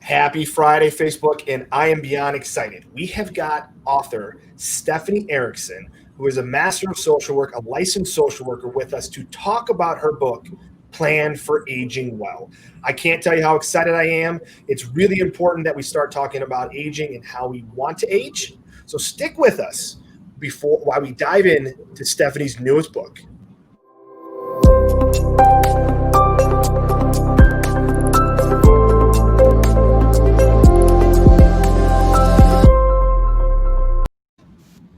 Happy Friday, Facebook, and I am beyond excited. We have got author Stephanie Erickson, who is a master of social work, a licensed social worker, with us to talk about her book, Plan for Aging Well. I can't tell you how excited I am. It's really important that we start talking about aging and how we want to age. So stick with us while we dive in to Stephanie's newest book.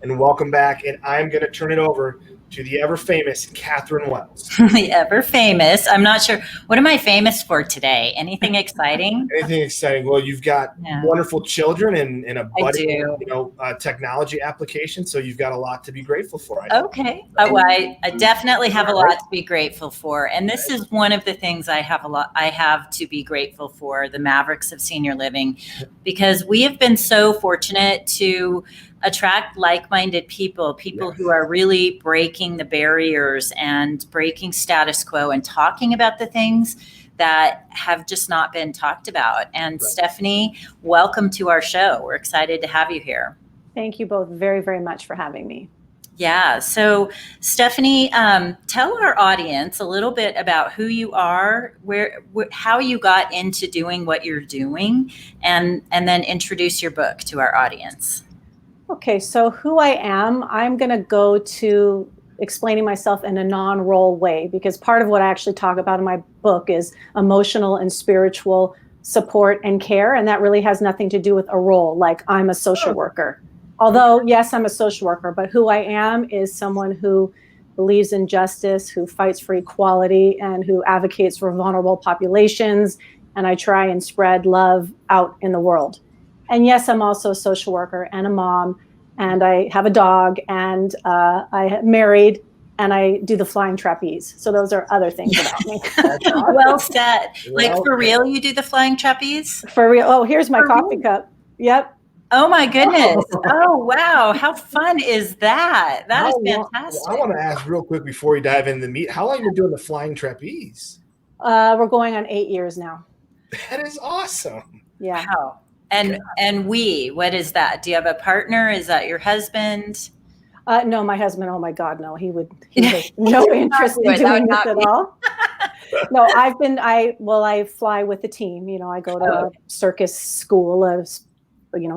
And welcome back. And I'm going to turn it over to the ever famous Catherine Wells. The ever famous. I'm not sure. What am I famous for today? Anything exciting? Anything exciting? Well, you've got wonderful children and a budding, technology application. So you've got a lot to be grateful for. Okay. I definitely have a lot to be grateful for. And this is one of the things I have to be grateful for, the Mavericks of senior living, because we have been so fortunate to attract like-minded people who are really breaking the barriers and breaking status quo and talking about the things that have just not been talked about. And Stephanie, welcome to our show. We're excited to have you here. Thank you both very, very much for having me. Yeah. So Stephanie, tell our audience a little bit about who you are, how you got into doing what you're doing, and then introduce your book to our audience. Okay, so who I am, I'm going to go to explaining myself in a non-role way, because part of what I actually talk about in my book is emotional and spiritual support and care, and that really has nothing to do with a role, like I'm a social worker. Although, yes, I'm a social worker, but who I am is someone who believes in justice, who fights for equality, and who advocates for vulnerable populations, and I try and spread love out in the world. And yes, I'm also a social worker and a mom, and I have a dog, and I am married, and I do the flying trapeze. So those are other things about me. Well said. Like for real, you do the flying trapeze? For real. Oh, here's my coffee cup. Yep. Oh my goodness. Oh, wow. How fun is that? That is fantastic. I want to ask real quick before we dive into the meat, how long have you been doing the flying trapeze? We're going on 8 years now. That is awesome. Yeah. Wow. And what is that? Do you have a partner? Is that your husband? No, my husband. Oh my God, no. He has no interest in doing this at all. No, I fly with the team. You know, I go to a circus school, a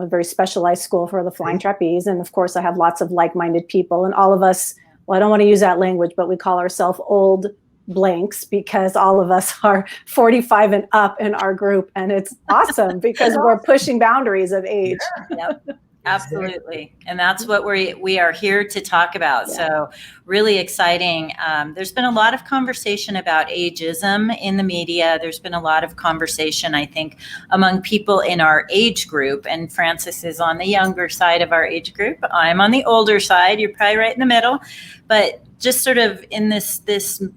very specialized school for the flying trapeze. And of course I have lots of like-minded people, and all of us, well, I don't want to use that language, but we call ourselves old blanks, because all of us are 45 and up in our group, and it's awesome because we're pushing boundaries of age. Yep, absolutely. And that's what we are here to talk about. Yeah. So really exciting. There's been a lot of conversation about ageism in the media. There's been a lot of conversation, I think, among people in our age group, and Frances is on the younger side of our age group. I'm on the older side. You're probably right in the middle, but just sort of in this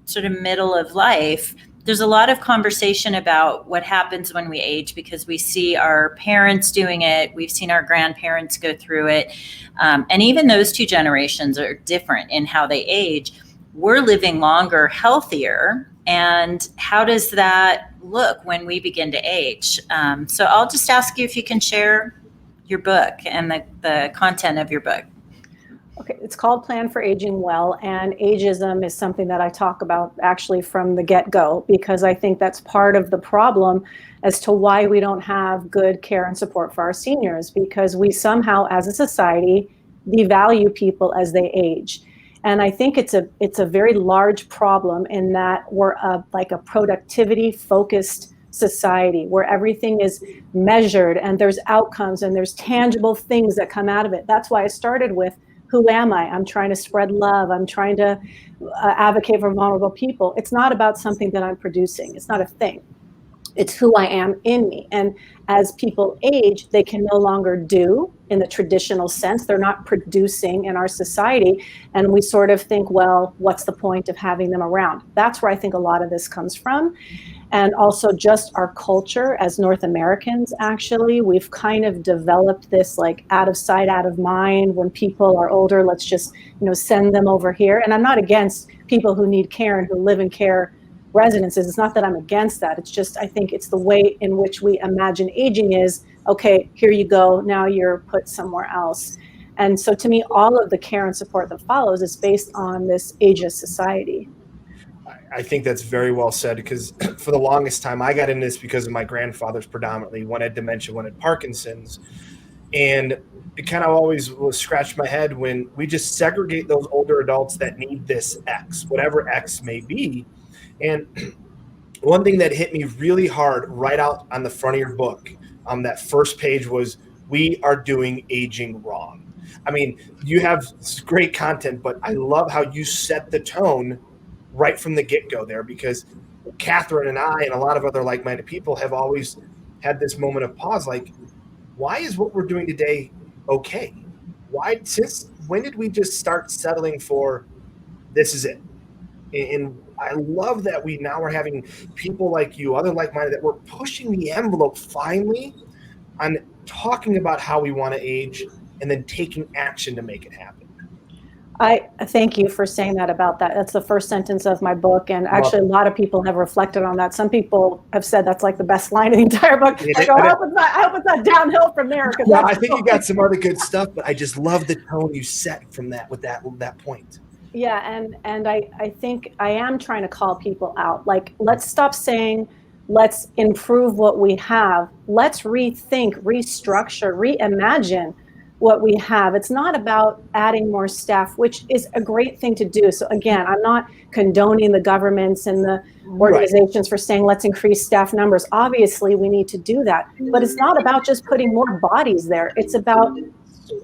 sort of middle of life, there's a lot of conversation about what happens when we age, because we see our parents doing it. We've seen our grandparents go through it. And even those two generations are different in how they age. We're living longer, healthier. And how does that look when we begin to age? So I'll just ask you if you can share your book and the content of your book. Okay, it's called Plan for Aging Well, and ageism is something that I talk about actually from the get-go, because I think that's part of the problem as to why we don't have good care and support for our seniors, because we somehow, as a society, devalue people as they age. And I think it's a very large problem in that we're like a productivity-focused society where everything is measured and there's outcomes and there's tangible things that come out of it. That's why I started with, who am I? I'm trying to spread love. I'm trying to advocate for vulnerable people. It's not about something that I'm producing. It's not a thing. It's who I am in me. And as people age, they can no longer do in the traditional sense. They're not producing in our society. And we sort of think, well, what's the point of having them around? That's where I think a lot of this comes from. And also just our culture as North Americans, actually, we've kind of developed this like out of sight, out of mind. When people are older, let's just, send them over here. And I'm not against people who need care and who live in care resonances. It's not that I'm against that. It's just, I think it's the way in which we imagine aging is, okay, here you go, now you're put somewhere else. And so to me, all of the care and support that follows is based on this ageist society. I think that's very well said, because for the longest time, I got into this because of my grandfather's predominantly. One had dementia, one had Parkinson's. And it kind of always will scratch my head when we just segregate those older adults that need this X, whatever X may be. And one thing that hit me really hard right out on the front of your book, that first page, was, we are doing aging wrong. I mean, you have great content, but I love how you set the tone right from the get-go there, because Catherine and I and a lot of other like-minded people have always had this moment of pause, like, why is what we're doing today okay? Since when did we just start settling for this is it? And I love that we now are having people like you, other like-minded, that we're pushing the envelope finally on talking about how we want to age and then taking action to make it happen. I thank you for saying that about that. That's the first sentence of my book. And actually, a lot of people have reflected on that. Some people have said that's like the best line in the entire book. Like, I hope it's not downhill from there. Yeah, I think you got some other good stuff, but I just love the tone you set from that with that point. Yeah, and I think I am trying to call people out. Like, let's stop saying, let's improve what we have. Let's rethink, restructure, reimagine what we have. It's not about adding more staff, which is a great thing to do. So again, I'm not condoning the governments and the organizations for saying, let's increase staff numbers. Obviously, we need to do that. But it's not about just putting more bodies there. It's about,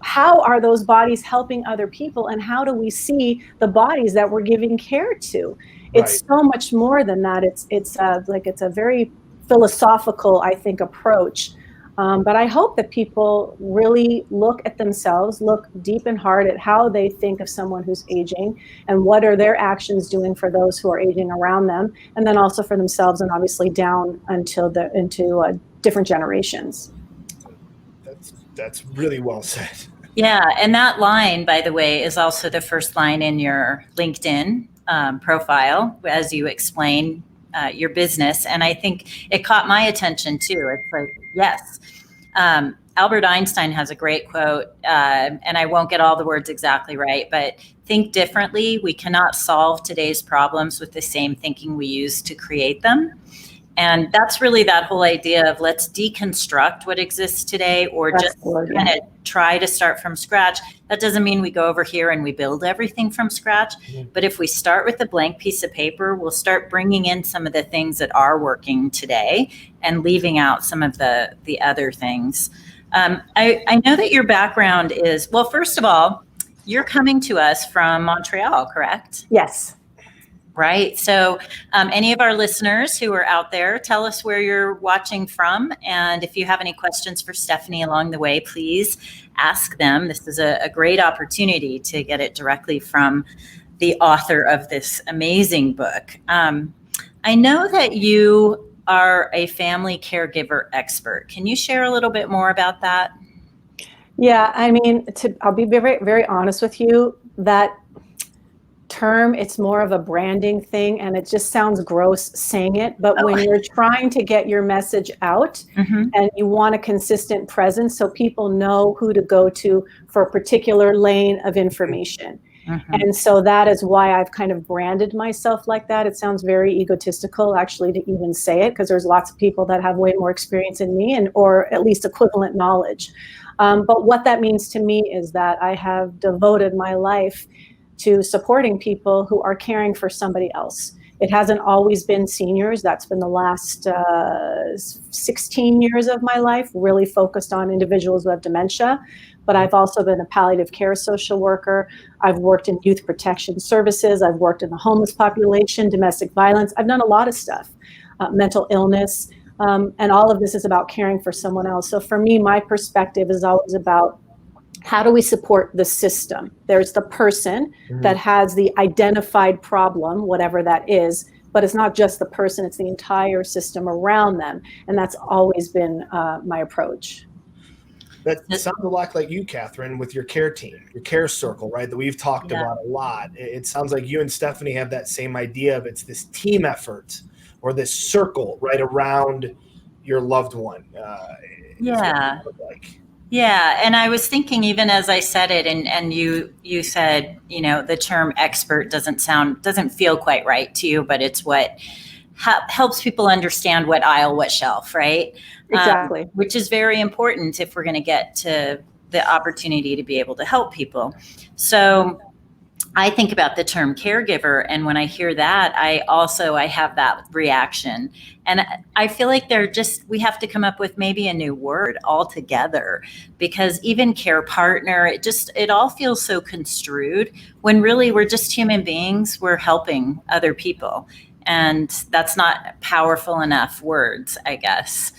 how are those bodies helping other people, and how do we see the bodies that we're giving care to? It's so much more than that. It's a very philosophical, I think, approach. But I hope that people really look at themselves, look deep and hard at how they think of someone who's aging, and what are their actions doing for those who are aging around them, and then also for themselves, and obviously down into different generations. That's really well said. Yeah, and that line, by the way, is also the first line in your LinkedIn profile, as you explain your business. And I think it caught my attention too. It's like, yes. Albert Einstein has a great quote, and I won't get all the words exactly right, but think differently. We cannot solve today's problems with the same thinking we used to create them. And that's really that whole idea of, let's deconstruct what exists today, or just kind of try to start from scratch. That doesn't mean we go over here and we build everything from scratch. Mm-hmm. But if we start with a blank piece of paper, we'll start bringing in some of the things that are working today and leaving out some of the other things. I know that your background is, well, first of all, you're coming to us from Montreal, correct? Yes. Right. So any of our listeners who are out there, tell us where you're watching from. And if you have any questions for Stephanie along the way, please ask them. This is a great opportunity to get it directly from the author of this amazing book. I know that you are a family caregiver expert. Can you share a little bit more about that? Yeah, I mean, I'll be very, very honest with you, that term, it's more of a branding thing, and it just sounds gross saying it, but when you're trying to get your message out, mm-hmm. and you want a consistent presence so people know who to go to for a particular lane of information. Mm-hmm. And so that is why I've kind of branded myself like that. It sounds very egotistical actually to even say it, because there's lots of people that have way more experience than me, and or at least equivalent knowledge. But what that means to me is that I have devoted my life to supporting people who are caring for somebody else. It hasn't always been seniors. That's been the last 16 years of my life, really focused on individuals who have dementia. But I've also been a palliative care social worker. I've worked in youth protection services. I've worked in the homeless population, domestic violence. I've done a lot of stuff, mental illness. And all of this is about caring for someone else. So for me, my perspective is always about, how do we support the system? There's the person that has the identified problem, whatever that is, but it's not just the person, it's the entire system around them. And that's always been my approach. That sounds a lot like you, Catherine, with your care team, your care circle, right? That we've talked about a lot. It sounds like you and Stephanie have that same idea of it's this team effort or this circle right around your loved one. Yeah. Yeah. And I was thinking, even as I said it, and you said, the term expert doesn't feel quite right to you, but it's what helps people understand what aisle, what shelf, right? Exactly. Which is very important if we're going to get to the opportunity to be able to help people. So I think about the term caregiver, and when I hear that, I have that reaction. And I feel like we have to come up with maybe a new word altogether, because even care partner, it all feels so construed, when really we're just human beings. We're helping other people. And that's not powerful enough words, I guess.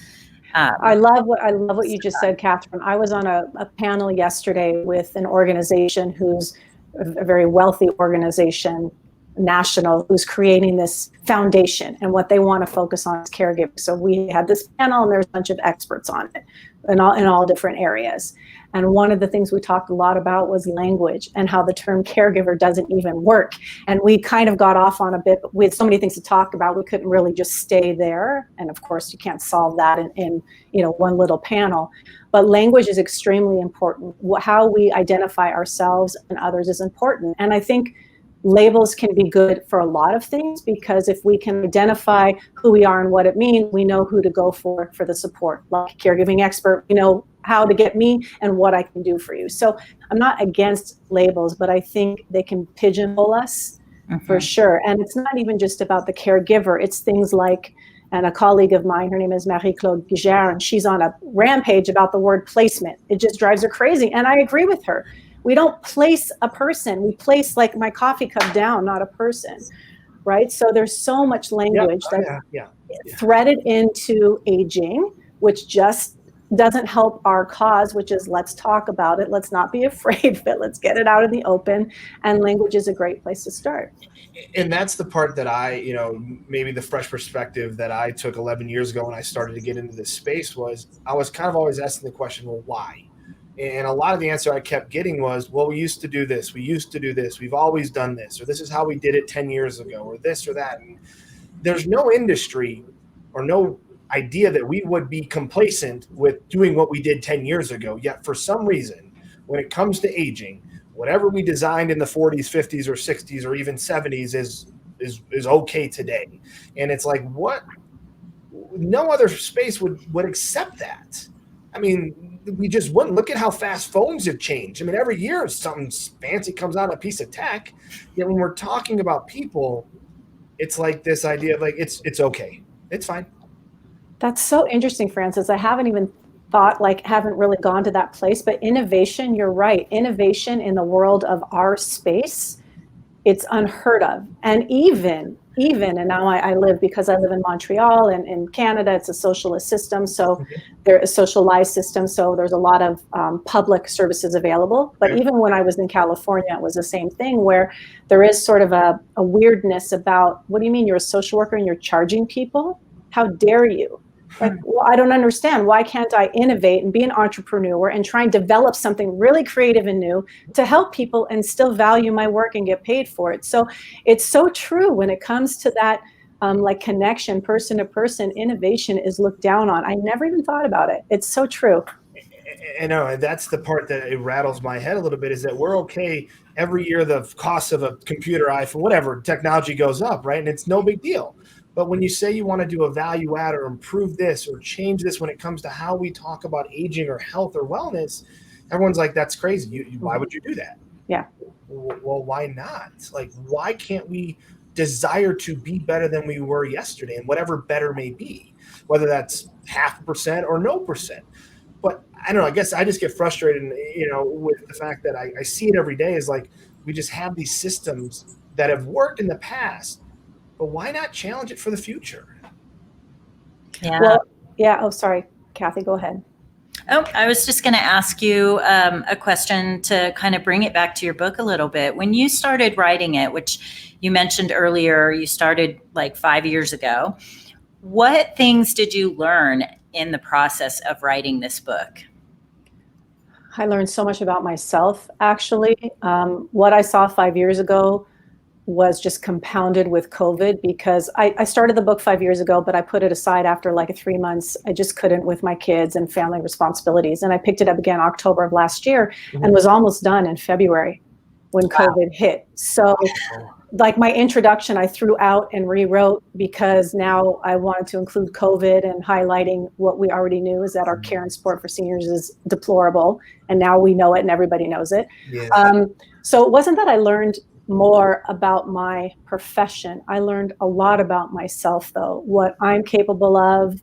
I love what you just said, Catherine. I was on a panel yesterday with an organization who's a very wealthy organization, national, who's creating this foundation, and what they want to focus on is caregiving. So we had this panel, and there's a bunch of experts on it in all different areas. And one of the things we talked a lot about was language, and how the term caregiver doesn't even work. And we kind of got off on a bit, but we had so many things to talk about, we couldn't really just stay there. And of course, you can't solve that in one little panel. But language is extremely important. How we identify ourselves and others is important. And I think labels can be good for a lot of things, because if we can identify who we are and what it means, we know who to go for the support. Like caregiving expert, we know how to get me and what I can do for you. So I'm not against labels, but I think they can pigeonhole us for sure. And it's not even just about the caregiver. It's things like, and a colleague of mine, her name is Marie-Claude Guigère, and she's on a rampage about the word placement. It just drives her crazy. And I agree with her. We don't place a person. We place like my coffee cup down, not a person, right? So there's so much language that's threaded into aging, which just doesn't help our cause, which is let's talk about it. Let's not be afraid of it. Let's get it out in the open. And language is a great place to start. And that's the part that maybe the fresh perspective that I took 11 years ago when I started to get into this space was I was kind of always asking the question, well, why? And a lot of the answer I kept getting was, well, we used to do this. We used to do this. We've always done this, or this is how we did it 10 years ago, or this or that. And there's no industry or no idea that we would be complacent with doing what we did 10 years ago. Yet for some reason, when it comes to aging, whatever we designed in the 40s, 50s, or 60s, or even 70s is okay today. And it's like, what? No other space would accept that. I mean, we just wouldn't. Look at how fast phones have changed. I mean, every year something fancy comes out, a piece of tech. Yet when we're talking about people, it's like this idea of like, it's okay. It's fine. That's so interesting, Francis. I haven't even haven't really gone to that place, but innovation, you're right. Innovation in the world of our space, it's unheard of. And even, and now I live, because I live in Montreal, and in Canada, it's a socialist system. So there's a socialized system. So there's a lot of public services available. But even when I was in California, it was the same thing, where there is sort of a weirdness about, what do you mean you're a social worker and you're charging people? How dare you? Like, well, I don't understand. Why can't I innovate and be an entrepreneur and try and develop something really creative and new to help people and still value my work and get paid for it? So it's so true when it comes to that connection, person to person. Innovation is looked down on. I never even thought about it. It's so true. I know, and that's the part that it rattles my head a little bit, is that we're okay. Every year the cost of a computer, iPhone, whatever, technology goes up, right? And it's no big deal. But when you say you want to do a value add or improve this or change this when it comes to how we talk about aging or health or wellness, everyone's like, that's crazy. Why would you do that? Yeah. Well, why not? Like, why can't we desire to be better than we were yesterday, and whatever better may be, whether that's 0.5% or no percent? But I don't know, I guess I just get frustrated, with the fact that I see it every day, is like, we just have these systems that have worked in the past, but why not challenge it for the future? Yeah. Well, yeah. Oh, sorry, Kathy, go ahead. Oh, I was just going to ask you a question to kind of bring it back to your book a little bit. When you started writing it, which you mentioned earlier, you started like 5 years ago, what things did you learn in the process of writing this book? I learned so much about myself, actually. What I saw 5 years ago was just compounded with COVID, because I started the book 5 years ago, but I put it aside after like 3 months. I just couldn't with my kids and family responsibilities. And I picked it up again October of last year and was almost done in February when COVID hit. So like my introduction, I threw out and rewrote because now I wanted to include COVID and highlighting what we already knew, is that our care and support for seniors is deplorable. And now we know it and everybody knows it. Yeah. So it wasn't that I learned more about my profession. I learned a lot about myself, though, what I'm capable of.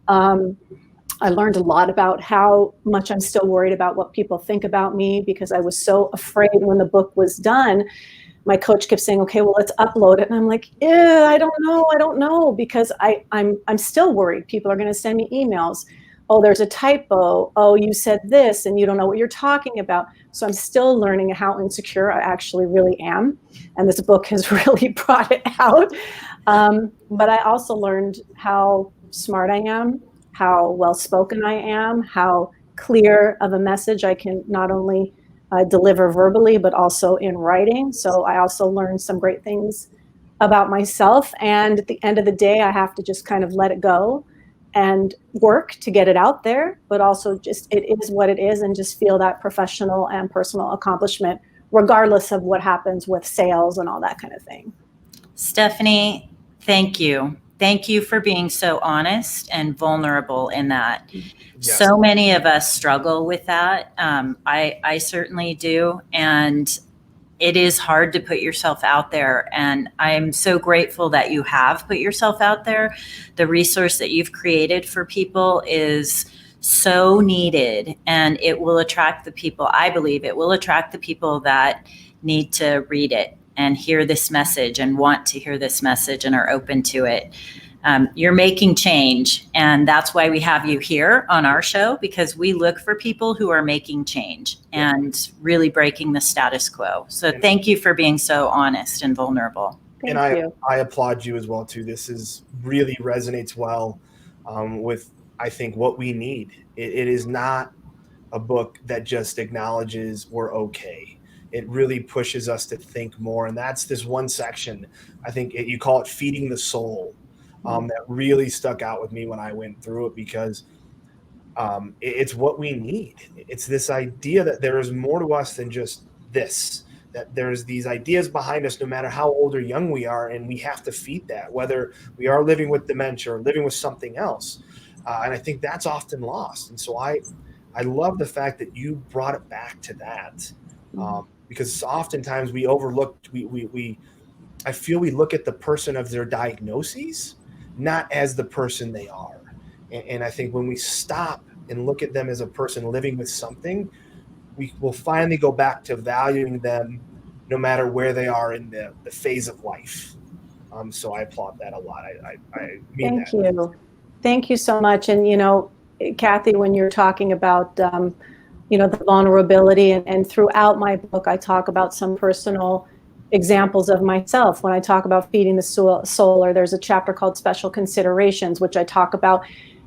I learned a lot about how much I'm still worried about what people think about me, because I was so afraid when the book was done. My coach kept saying, okay, well, let's upload it. And I'm like, I don't know, because I'm still worried. People are going to send me emails. Oh, there's a typo. Oh, you said this and you don't know what you're talking about. So I'm still learning how insecure I actually really am. And this book has really brought it out. But I also learned how smart I am, how well-spoken I am, how clear of a message I can not only deliver verbally, but also in writing. So I also learned some great things about myself. And at the end of the day, I have to just kind of let it go and work to get it out there, but also just, it is what it is, and just feel that professional and personal accomplishment, regardless of what happens with sales and all that kind of thing. Stephanie, thank you. Thank you for being so honest and vulnerable in that. Yes. So many of us struggle with that. I certainly do. And it is hard to put yourself out there. And I'm so grateful that you have put yourself out there. The resource that you've created for people is so needed, and it will attract the people. I believe it will attract the people that need to read it and hear this message and want to hear this message and are open to it. You're making change, and that's why we have you here on our show, because we look for people who are making change and really breaking the status quo. So thank you for being so honest and vulnerable. Thank you. I applaud you as well too. This is really resonates well with, I think, what we need. It is not a book that just acknowledges we're okay. It really pushes us to think more, and that's this one section. I think you call it feeding the soul. That really stuck out with me when I went through it, because it's what we need. It's this idea that there is more to us than just this, that there's these ideas behind us no matter how old or young we are, and we have to feed that, whether we are living with dementia or living with something else. And I think that's often lost. And so I love the fact that you brought it back to that, because oftentimes we overlooked, I feel we look at the person of their diagnoses, not as the person they are. And I think when we stop and look at them as a person living with something, we will finally go back to valuing them no matter where they are in the phase of life. So I applaud that a lot. I mean Thank you. Thank you so much. And, Kathy, when you're talking about, the vulnerability, and throughout my book, I talk about some personal examples of myself. When I talk about feeding the soul, or there's a chapter called Special Considerations, which I talk about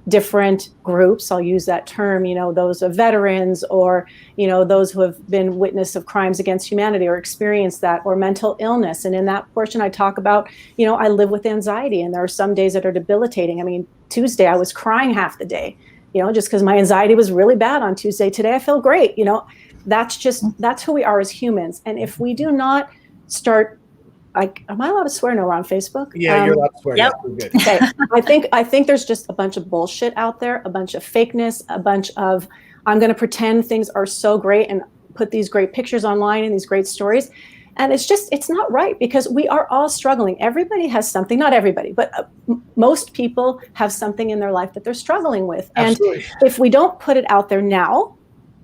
different groups. I'll use that term, those of veterans, or, those who have been witness of crimes against humanity or experienced that, or mental illness. And in that portion, I talk about, I live with anxiety, and there are some days that are debilitating. I mean, Tuesday, I was crying half the day, just because my anxiety was really bad on Tuesday. Today, I feel great. That's who we are as humans. And if we do not start, am I allowed to swear? No, we're on Facebook. Yeah, you're allowed to swear. Yep. Good. Okay. I think there's just a bunch of bullshit out there, a bunch of fakeness, a bunch of, I'm going to pretend things are so great and put these great pictures online and these great stories. And it's not right, because we are all struggling. Everybody has something, not everybody, but most people have something in their life that they're struggling with. Absolutely. And if we don't put it out there now,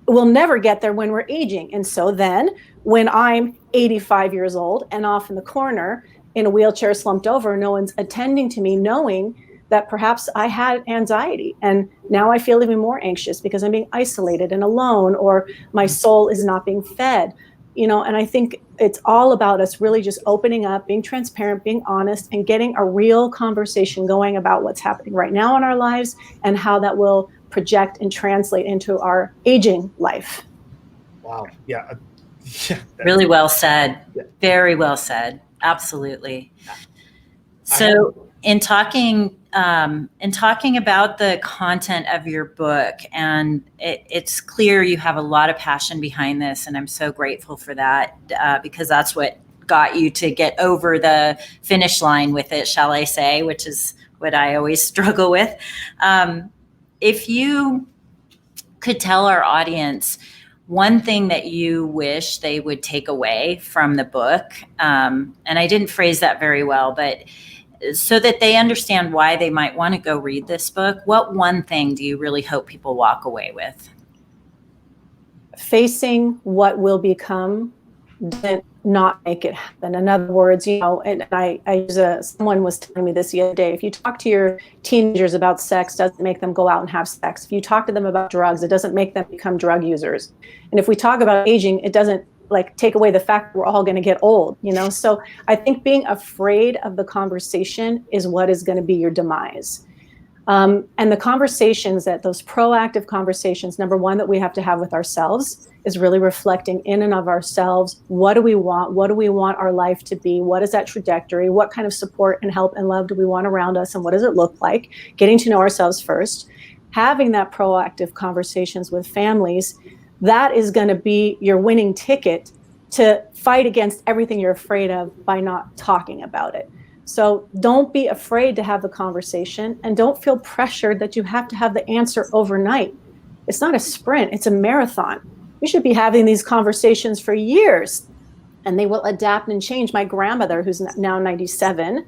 we'll never get there when we're aging. And so then when I'm 85 years old and off in the corner in a wheelchair slumped over, no one's attending to me, knowing that perhaps I had anxiety, and now I feel even more anxious because I'm being isolated and alone, or my soul is not being fed, and I think it's all about us really just opening up, being transparent, being honest, and getting a real conversation going about what's happening right now in our lives and how that will project and translate into our aging life. Wow. Yeah. Yeah. Really well said. Yeah. Very well said. Absolutely. So in talking about the content of your book, and it's clear you have a lot of passion behind this, and I'm so grateful for that, because that's what got you to get over the finish line with it, shall I say, which is what I always struggle with. If you could tell our audience one thing that you wish they would take away from the book, and I didn't phrase that very well, but so that they understand why they might want to go read this book, what one thing do you really hope people walk away with? Facing what will become doesn't not make it happen. In other words, and someone was telling me this the other day, if you talk to your teenagers about sex, doesn't make them go out and have sex. If you talk to them about drugs, it doesn't make them become drug users. And if we talk about aging, it doesn't take away the fact that we're all going to get old, So I think being afraid of the conversation is what is going to be your demise. And the conversations, those proactive conversations, number one, that we have to have with ourselves is really reflecting in and of ourselves. What do we want? What do we want our life to be? What is that trajectory? What kind of support and help and love do we want around us? And what does it look like? Getting to know ourselves first, having that proactive conversations with families, that is going to be your winning ticket to fight against everything you're afraid of by not talking about it. So don't be afraid to have the conversation, and don't feel pressured that you have to have the answer overnight. It's not a sprint, it's a marathon. You should be having these conversations for years, and they will adapt and change. My grandmother, who's now 97,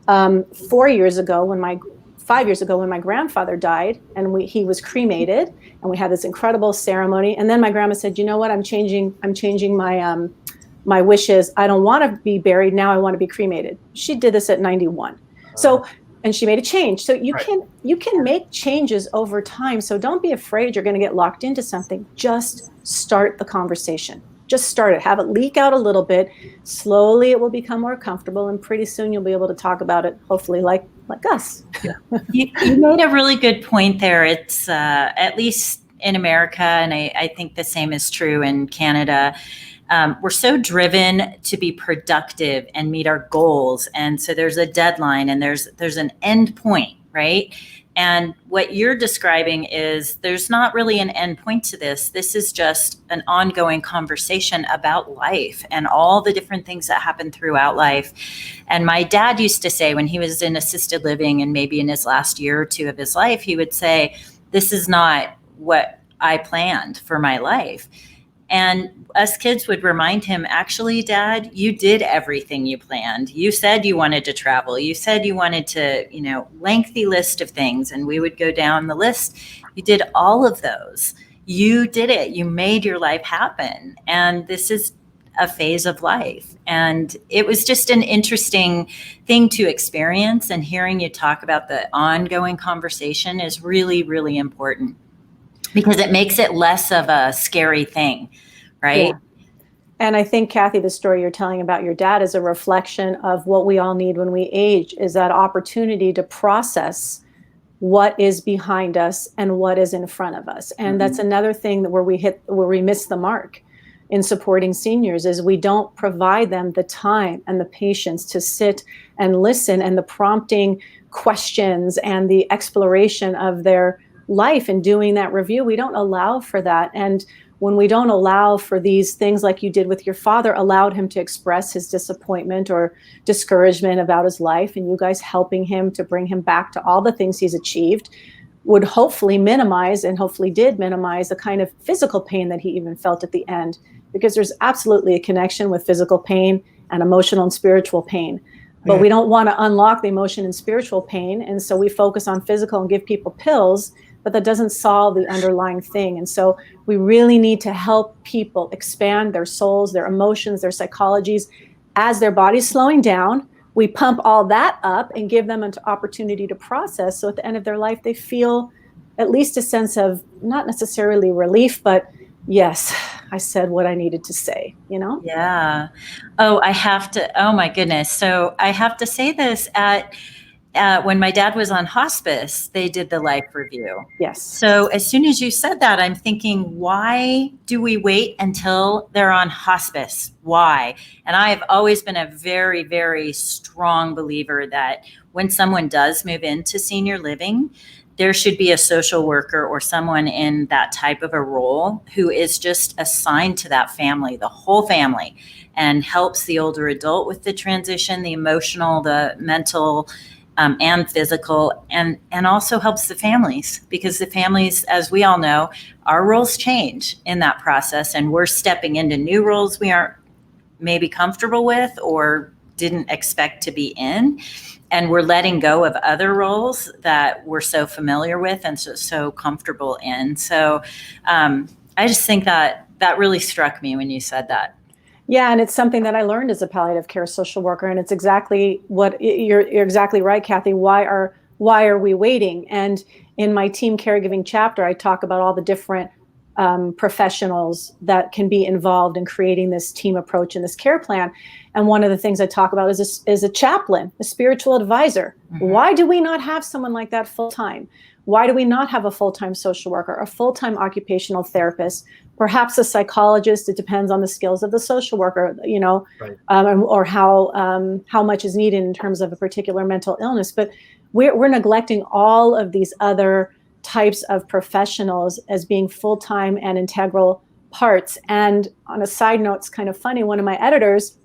5 years ago when my grandfather died, and he was cremated, and we had this incredible ceremony. And then my grandma said, "You know what? I'm changing my wishes. I don't want to be buried now. I want to be cremated." She did this at 91. And she made a change. So you can make changes over time. So don't be afraid you're going to get locked into something. Just start the conversation. Just start it. Have it leak out a little bit. Slowly it will become more comfortable, and pretty soon you'll be able to talk about it, hopefully like us. Yeah. You made a really good point there. It's at least in America, and I think the same is true in Canada. We're so driven to be productive and meet our goals. And so there's a deadline and there's an end point, right? And what you're describing is there's not really an end point to this. This is just an ongoing conversation about life and all the different things that happen throughout life. And my dad used to say, when he was in assisted living and maybe in his last year or two of his life, he would say, "This is not what I planned for my life." And us kids would remind him, "Actually, Dad, you did everything you planned. You said you wanted to travel. You said you wanted to, lengthy list of things." And we would go down the list. You did all of those. You did it. You made your life happen. And this is a phase of life. And it was just an interesting thing to experience. And hearing you talk about the ongoing conversation is really, really important, because it makes it less of a scary thing, right? Yeah. And I think, Kathy, the story you're telling about your dad is a reflection of what we all need when we age, is that opportunity to process what is behind us and what is in front of us. And that's another thing that where we miss the mark in supporting seniors, is we don't provide them the time and the patience to sit and listen, and the prompting questions and the exploration of their life and doing that review. We don't allow for that. And when we don't allow for these things, like you did with your father, allowed him to express his disappointment or discouragement about his life, and you guys helping him to bring him back to all the things he's achieved, would hopefully minimize, and hopefully did minimize, the kind of physical pain that he even felt at the end, because there's absolutely a connection with physical pain and emotional and spiritual pain. But we don't want to unlock the emotion and spiritual pain. And so we focus on physical and give people pills, but that doesn't solve the underlying thing. And so we really need to help people expand their souls, their emotions, their psychologies. As their body's slowing down, we pump all that up and give them an opportunity to process. So at the end of their life, they feel at least a sense of, not necessarily relief, but yes, I said what I needed to say, Yeah. Oh, my goodness. So I have to say this, when my dad was on hospice, they did the life review. Yes. So as soon as you said that, I'm thinking, why do we wait until they're on hospice? Why? And I have always been a very, very strong believer that when someone does move into senior living, there should be a social worker or someone in that type of a role who is just assigned to that family, the whole family, and helps the older adult with the transition, the emotional, the mental, and physical, and also helps the families, because the families, as we all know, our roles change in that process, and we're stepping into new roles we aren't maybe comfortable with or didn't expect to be in. And we're letting go of other roles that we're so familiar with and so comfortable in. So I just think that really struck me when you said that. Yeah, and it's something that I learned as a palliative care social worker, and it's exactly what you're exactly right, Kathy. Why are we waiting? And in my team caregiving chapter, I talk about all the different professionals that can be involved in creating this team approach and this care plan. And one of the things I talk about is a chaplain, a spiritual advisor. Mm-hmm. Why do we not have someone like that full time? Why do we not have a full-time social worker, a full-time occupational therapist, perhaps a psychologist? It depends on the skills of the social worker, right. Or how much is needed in terms of a particular mental illness. But we're neglecting all of these other types of professionals as being full-time and integral parts. And on a side note, it's kind of funny, one of my editors,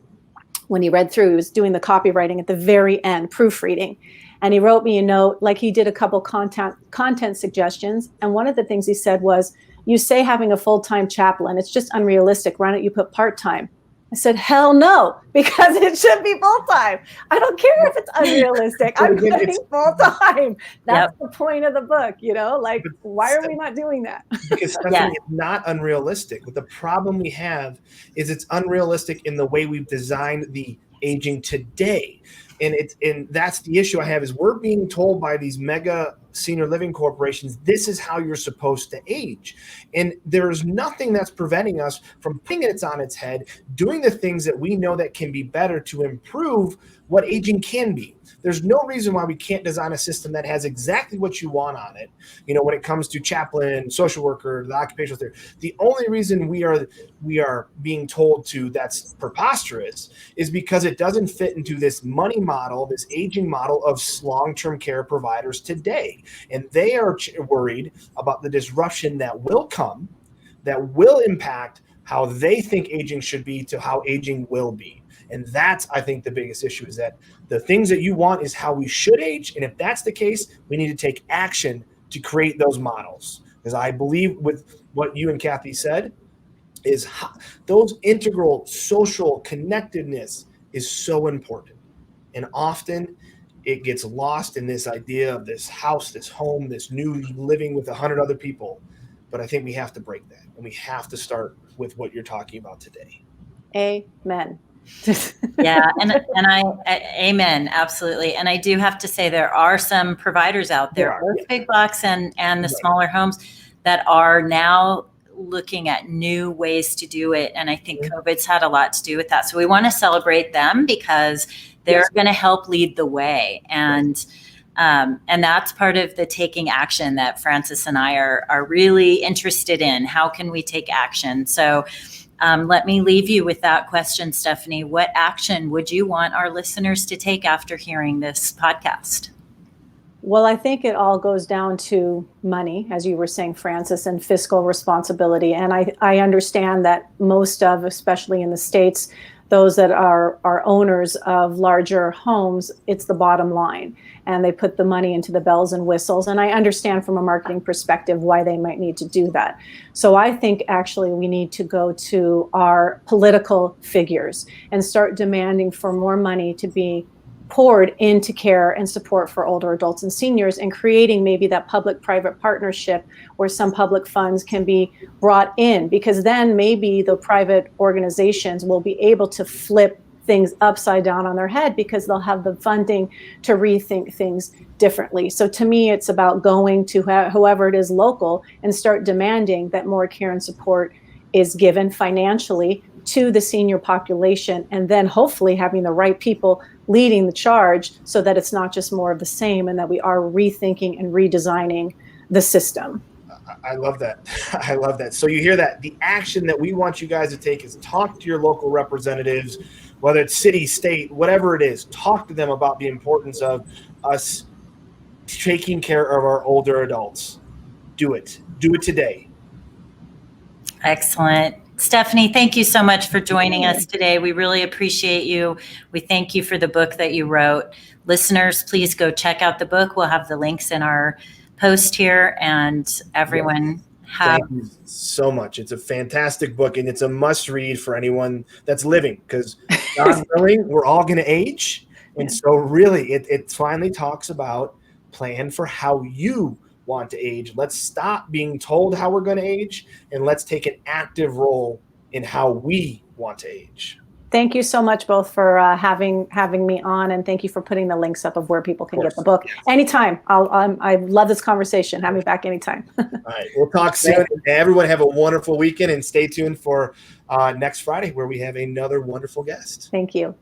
when he read through, he was doing the copywriting at the very end, proofreading. And he wrote me a note, like he did a couple content suggestions. And one of the things he said was, you say having a full-time chaplain, it's just unrealistic. Why don't you put part-time? I said, hell no, because it should be full-time. I don't care if it's unrealistic. I'm putting full-time. That's the point of the book, like, why are we not doing that? Because Stephanie, it's not unrealistic. But the problem we have is it's unrealistic in the way we've designed the aging today. And that's the issue I have, is we're being told by these mega senior living corporations, this is how you're supposed to age. And there's nothing that's preventing us from putting it on its head, doing the things that we know that can be better to improve what aging can be. There's no reason why we can't design a system that has exactly what you want on it. When it comes to chaplain, social worker, the occupational therapist, the only reason we are being told to that's preposterous is because it doesn't fit into this money model, this aging model of long-term care providers today. And they are worried about the disruption that will come, that will impact how they think aging should be to how aging will be. And that's, I think, the biggest issue, is that the things that you want is how we should age. And if that's the case, we need to take action to create those models. Because I believe with what you and Kathy said, is those integral social connectedness is so important. And often it gets lost in this idea of this house, this home, this new living with 100 other people. But I think we have to break that. And we have to start with what you're talking about today. Amen. Yeah, and I amen, absolutely. And I do have to say, there are some providers out there, both big box and the smaller homes, that are now looking at new ways to do it. And I think COVID's had a lot to do with that. So we want to celebrate them, because they're going to help lead the way. And that's part of the taking action that Francis and I are really interested in. How can we take action? So let me leave you with that question, Stephanie. What action would you want our listeners to take after hearing this podcast? Well, I think it all goes down to money, as you were saying, Francis, and fiscal responsibility. And I understand that most of, especially in the States, those that are owners of larger homes, it's the bottom line. And they put the money into the bells and whistles. And I understand from a marketing perspective why they might need to do that. So I think actually we need to go to our political figures and start demanding for more money to be poured into care and support for older adults and seniors, and creating maybe that public-private partnership where some public funds can be brought in, because then maybe the private organizations will be able to flip things upside down on their head, because they'll have the funding to rethink things differently. So to me, it's about going to whoever it is local and start demanding that more care and support is given financially to the senior population, and then hopefully having the right people leading the charge so that it's not just more of the same and that we are rethinking and redesigning the system. I love that. I love that. So you hear that. The action that we want you guys to take is talk to your local representatives, whether it's city, state, whatever it is. Talk to them about the importance of us taking care of our older adults. Do it. Do it today. Excellent. Stephanie, thank you so much for joining us today. We really appreciate you. We thank you for the book that you wrote. Listeners, please go check out the book. We'll have the links in our post here, and everyone have. Thank you so much. It's a fantastic book, and it's a must read for anyone that's living, because God willing, we're all going to age. And so really it finally talks about plan for how you want to age. Let's stop being told how we're going to age, and let's take an active role in how we want to age. Thank you so much both for having me on, and thank you for putting the links up of where people can get the book. Yes. Anytime. I love this conversation. Have me back anytime. All right. We'll talk soon. Right. Everyone have a wonderful weekend, and stay tuned for next Friday, where we have another wonderful guest. Thank you.